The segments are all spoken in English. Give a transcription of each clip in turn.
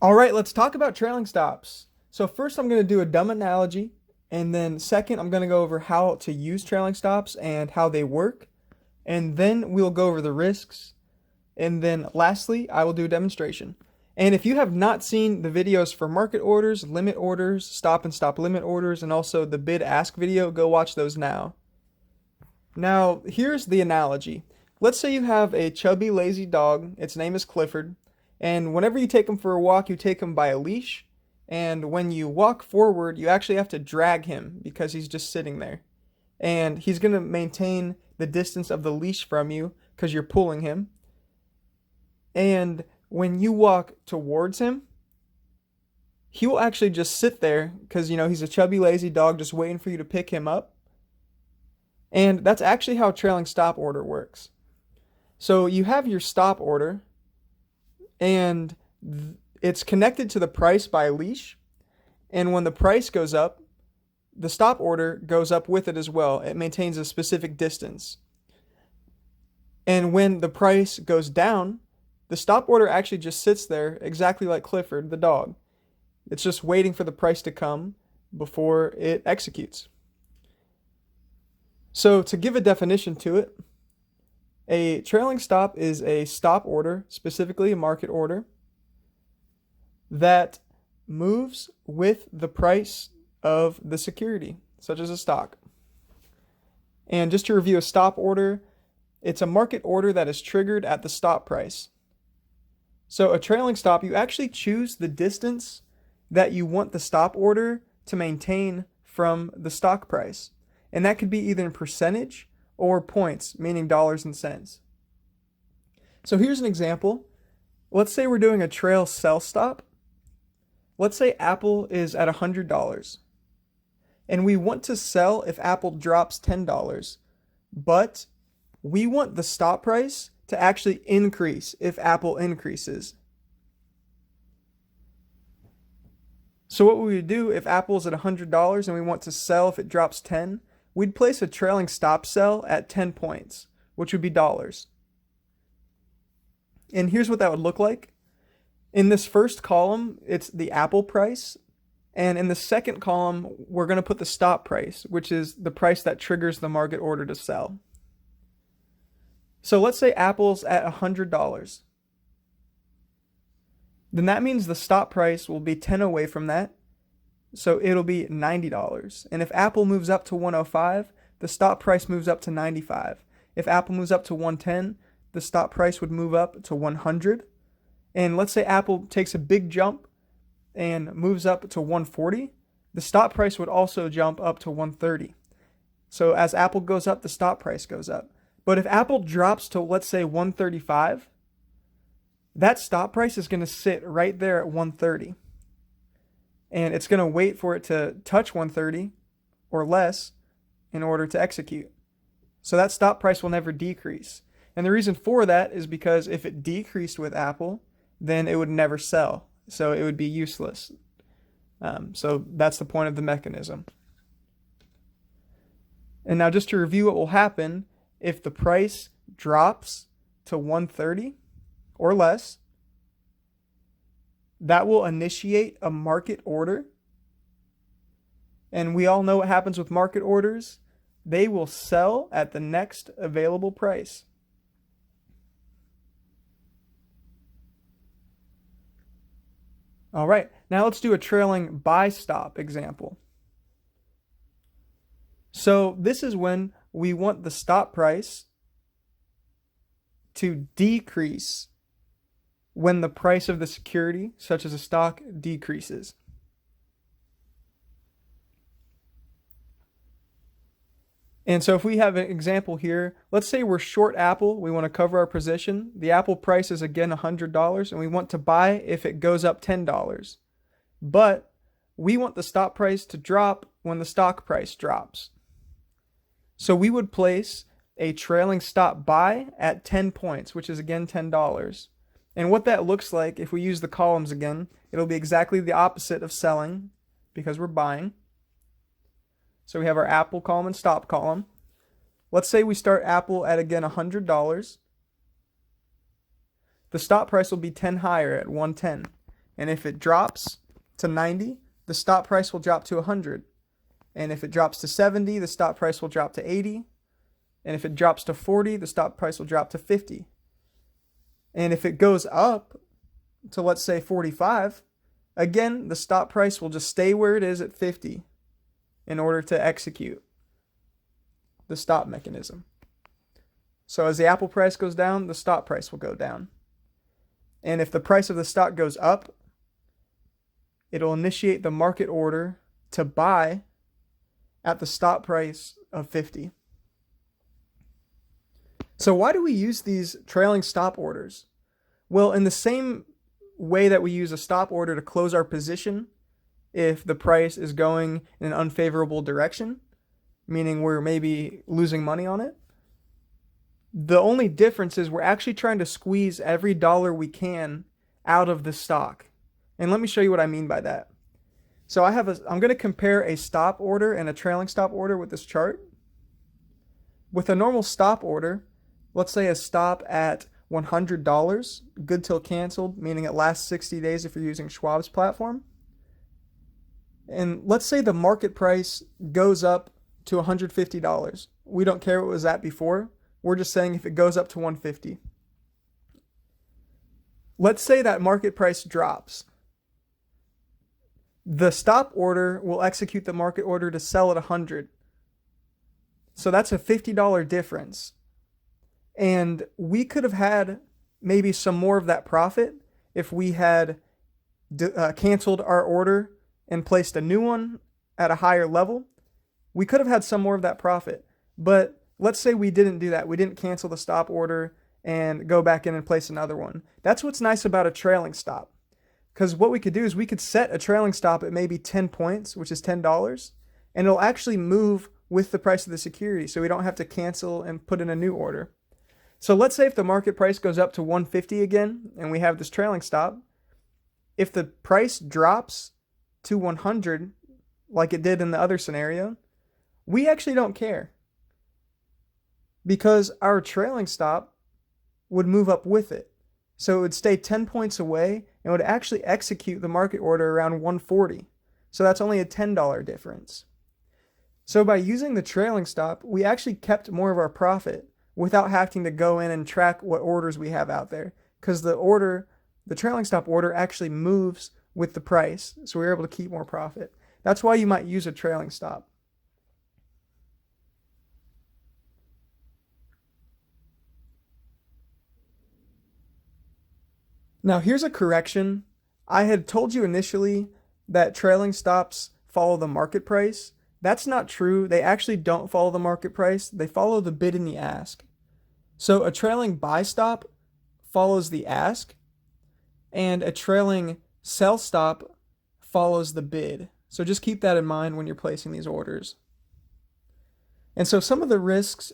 All right, let's talk about trailing stops. So first I'm going to do a dumb analogy, and then second I'm going to go over how to use trailing stops and how they work, and then we'll go over the risks, and then lastly I will do a demonstration. And if you have not seen the videos for market orders, limit orders, stop and stop limit orders, and also the bid ask video, go watch those now. Now, here's the analogy. Let's say you have a chubby, lazy dog. Its name is Clifford. And whenever you take him for a walk, you take him by a leash. And when you walk forward, you actually have to drag him because he's just sitting there. And he's going to maintain the distance of the leash from you because you're pulling him. And when you walk towards him, he will actually just sit there because, he's a chubby, lazy dog just waiting for you to pick him up. And that's actually how trailing stop order works. So you have your stop order, and it's connected to the price by a leash. And when the price goes up, the stop order goes up with it as well. It maintains a specific distance. And when the price goes down, the stop order actually just sits there exactly like Clifford, the dog. It's just waiting for the price to come before it executes. So to give a definition to it, a trailing stop is a stop order, specifically a market order, that moves with the price of the security, such as a stock. And just to review a stop order, it's a market order that is triggered at the stop price. So a trailing stop, you actually choose the distance that you want the stop order to maintain from the stock price. And that could be either in percentage or points, meaning dollars and cents. So here's an example. Let's say we're doing a trail sell stop. Let's say Apple is at $100. And we want to sell if Apple drops $10. But we want the stop price to actually increase if Apple increases. So what we would do if Apple's at $100 and we want to sell if it drops 10, we'd place a trailing stop sell at 10 points, which would be dollars. And here's what that would look like. In this first column, it's the Apple price. And in the second column, we're going to put the stop price, which is the price that triggers the market order to sell. So let's say Apple's at $100. Then that means the stop price will be 10 away from that. So it'll be $90. And if Apple moves up to 105, the stop price moves up to 95. If Apple moves up to 110, the stop price would move up to 100. And let's say Apple takes a big jump and moves up to 140, the stop price would also jump up to 130. So as Apple goes up, the stop price goes up. But if Apple drops to, let's say, 135, that stop price is going to sit right there at 130. And it's going to wait for it to touch 130 or less in order to execute. So that stop price will never decrease. And the reason for that is because if it decreased with Apple, then it would never sell. So it would be useless. So that's the point of the mechanism. And now just to review what will happen, if the price drops to 130 or less, that will initiate a market order. And we all know what happens with market orders. They will sell at the next available price. All right, now let's do a trailing buy stop example. So this is when we want the stop price to decrease when the price of the security, such as a stock, decreases. And so if we have an example here, let's say we're short Apple, we want to cover our position. The Apple price is again $100 and we want to buy if it goes up $10. But we want the stop price to drop when the stock price drops. So we would place a trailing stop buy at 10 points, which is again $10. And what that looks like, if we use the columns again, it'll be exactly the opposite of selling because we're buying. So we have our Apple column and stop column. Let's say we start Apple at, again, $100. The stop price will be 10 higher at 110 And if it drops to 90, the stop price will drop to 100. And if it drops to 70, the stop price will drop to 80. And if it drops to 40, the stop price will drop to 50. And if it goes up to, let's say, 45, again, the stop price will just stay where it is at 50 in order to execute the stop mechanism. So as the Apple price goes down, the stop price will go down. And if the price of the stock goes up, it'll initiate the market order to buy at the stop price of 50. So why do we use these trailing stop orders? Well, in the same way that we use a stop order to close our position if the price is going in an unfavorable direction, meaning we're maybe losing money on it, the only difference is we're actually trying to squeeze every dollar we can out of the stock. And let me show you what I mean by that. So I'm going to compare a stop order and a trailing stop order with this chart. With a normal stop order, let's say a stop at $100, good till canceled, meaning it lasts 60 days if you're using Schwab's platform. And let's say the market price goes up to $150. We don't care what it was at before. We're just saying if it goes up to $150. Let's say that market price drops. The stop order will execute the market order to sell at $100. So that's a $50 difference. And we could have had maybe some more of that profit if we had canceled our order and placed a new one at a higher level. We could have had some more of that profit. But let's say we didn't do that. We didn't cancel the stop order and go back in and place another one. That's what's nice about a trailing stop. Because what we could do is we could set a trailing stop at maybe 10 points, which is $10, and it'll actually move with the price of the security, so we don't have to cancel and put in a new order. So let's say if the market price goes up to 150 again, and we have this trailing stop, if the price drops to 100, like it did in the other scenario, we actually don't care. Because our trailing stop would move up with it. So it would stay 10 points away and would actually execute the market order around 140. So that's only a $10 difference. So by using the trailing stop, we actually kept more of our profit without having to go in and track what orders we have out there. Because the trailing stop order actually moves with the price. So we're able to keep more profit. That's why you might use a trailing stop. Now here's a correction. I had told you initially that trailing stops follow the market price. That's not true. They actually don't follow the market price. They follow the bid and the ask. So a trailing buy stop follows the ask, and a trailing sell stop follows the bid. So just keep that in mind when you're placing these orders. And so some of the risks,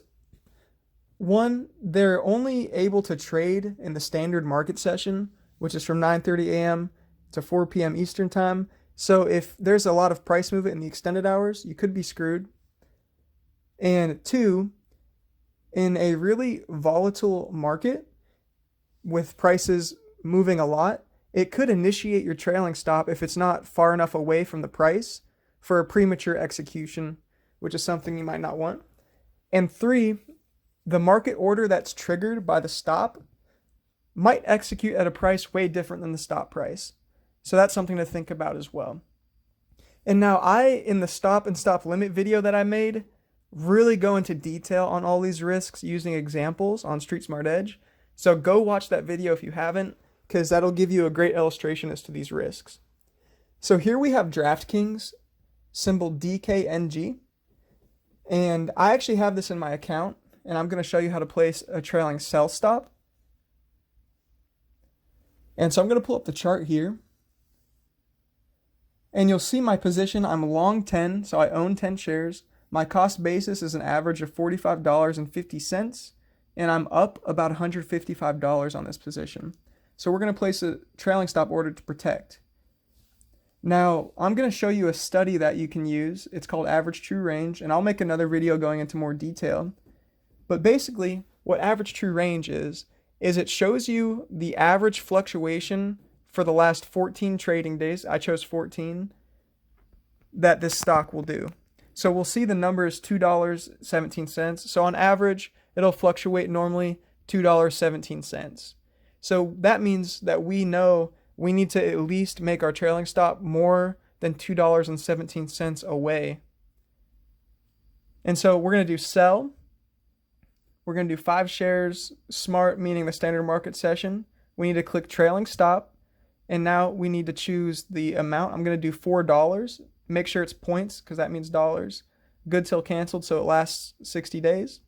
one, they're only able to trade in the standard market session, which is from 9:30 a.m. to 4 p.m. Eastern time. So if there's a lot of price movement in the extended hours, you could be screwed. And two, in a really volatile market with prices moving a lot, it could initiate your trailing stop if it's not far enough away from the price for a premature execution, which is something you might not want. And three, the market order that's triggered by the stop might execute at a price way different than the stop price. So that's something to think about as well. And now in the stop and stop limit video that I made, really go into detail on all these risks using examples on Street Smart Edge. So go watch that video if you haven't, because that'll give you a great illustration as to these risks. So here we have DraftKings, symbol DKNG. And I actually have this in my account, and I'm going to show you how to place a trailing sell stop. And so I'm going to pull up the chart here. And you'll see my position. I'm long 10, so I own 10 shares. My cost basis is an average of $45.50, and I'm up about $155 on this position. So we're going to place a trailing stop order to protect. Now, I'm going to show you a study that you can use. It's called Average True Range, and I'll make another video going into more detail. But basically, what Average True Range is it shows you the average fluctuation for the last 14 trading days, I chose 14, that this stock will do. So we'll see the number is $2.17. So on average, it'll fluctuate normally $2.17. So that means that we know we need to at least make our trailing stop more than $2.17 away. And so we're going to do sell. We're going to do 5 shares smart, meaning the standard market session. We need to click trailing stop. And now we need to choose the amount. I'm going to do $4. Make sure it's points because that means dollars. Good till canceled, so it lasts 60 days.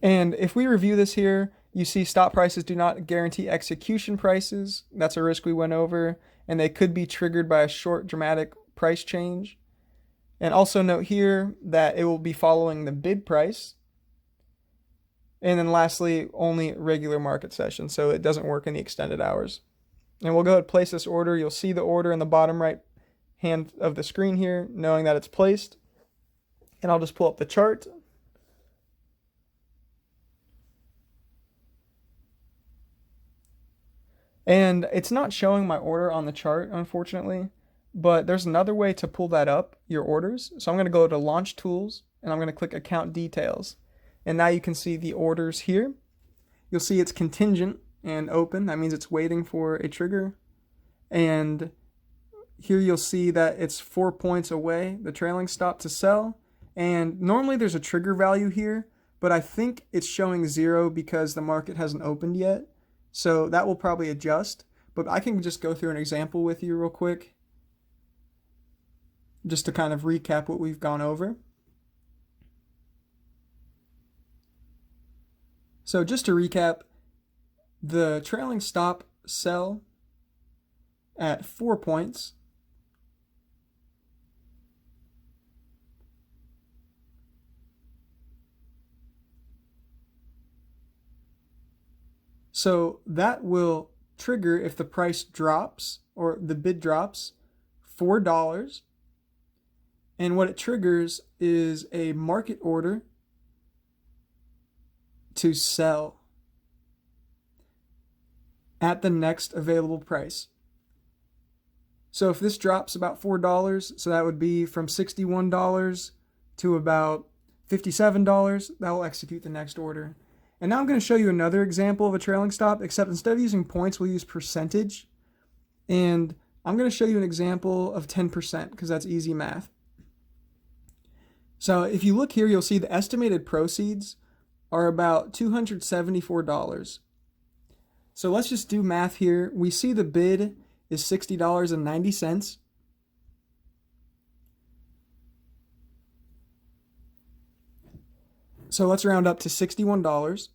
And if we review this here, you see stop prices do not guarantee execution prices. That's a risk we went over. And they could be triggered by a short dramatic price change. And also note here that it will be following the bid price. And then lastly, only regular market sessions, so it doesn't work in the extended hours. And we'll go ahead and place this order. You'll see the order in the bottom right hand of the screen here, knowing that it's placed. And I'll just pull up the chart. And it's not showing my order on the chart, unfortunately, but there's another way to pull that up, your orders. So I'm going to go to Launch Tools, and I'm going to click Account Details. And now you can see the orders here. You'll see it's contingent and open. That means it's waiting for a trigger. And here you'll see that it's 4 points away, the trailing stop to sell. And normally there's a trigger value here, but I think it's showing 0 because the market hasn't opened yet. So that will probably adjust. But I can just go through an example with you real quick, just to kind of recap what we've gone over. So just to recap, the trailing stop sell at 4 points so that will trigger if the price drops or the bid drops $4. And what it triggers is a market order to sell at the next available price. So if this drops about $4, so that would be from $61 to about $57, that will execute the next order. And now I'm going to show you another example of a trailing stop, except instead of using points, we'll use percentage. And I'm going to show you an example of 10% because that's easy math. So if you look here, you'll see the estimated proceeds are about $274. So let's just do math here. We see the bid is $60.90. So let's round up to $61.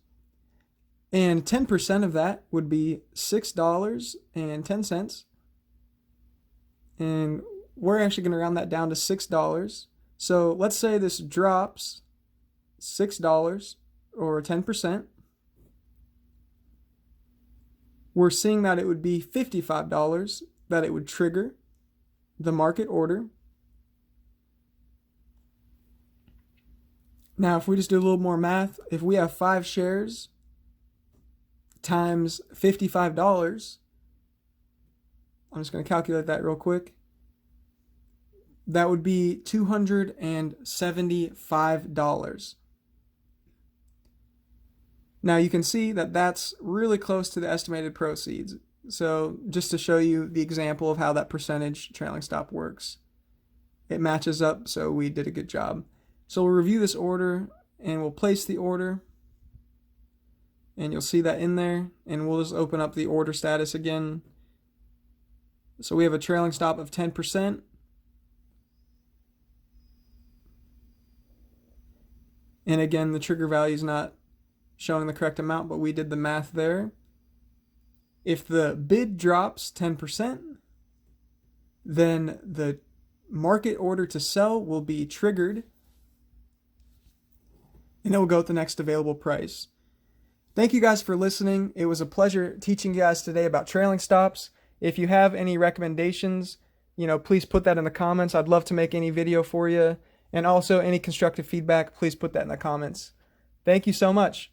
And 10% of that would be $6.10. And we're actually going to round that down to $6. So let's say this drops $6 or 10%. We're seeing that it would be $55 that it would trigger the market order. Now, if we just do a little more math, if we have 5 shares times $55, I'm just going to calculate that real quick. That would be $275. Now you can see that that's really close to the estimated proceeds. So just to show you the example of how that percentage trailing stop works, it matches up, so we did a good job. So we'll review this order and we'll place the order, and you'll see that in there, and we'll just open up the order status again. So we have a trailing stop of 10%. And again, the trigger value is not showing the correct amount, but we did the math there. If the bid drops 10%, then the market order to sell will be triggered, and it will go at the next available price. Thank you guys for listening. It was a pleasure teaching you guys today about trailing stops. If you have any recommendations, please put that in the comments. I'd love to make any video for you. And also any constructive feedback, please put that in the comments. Thank you so much.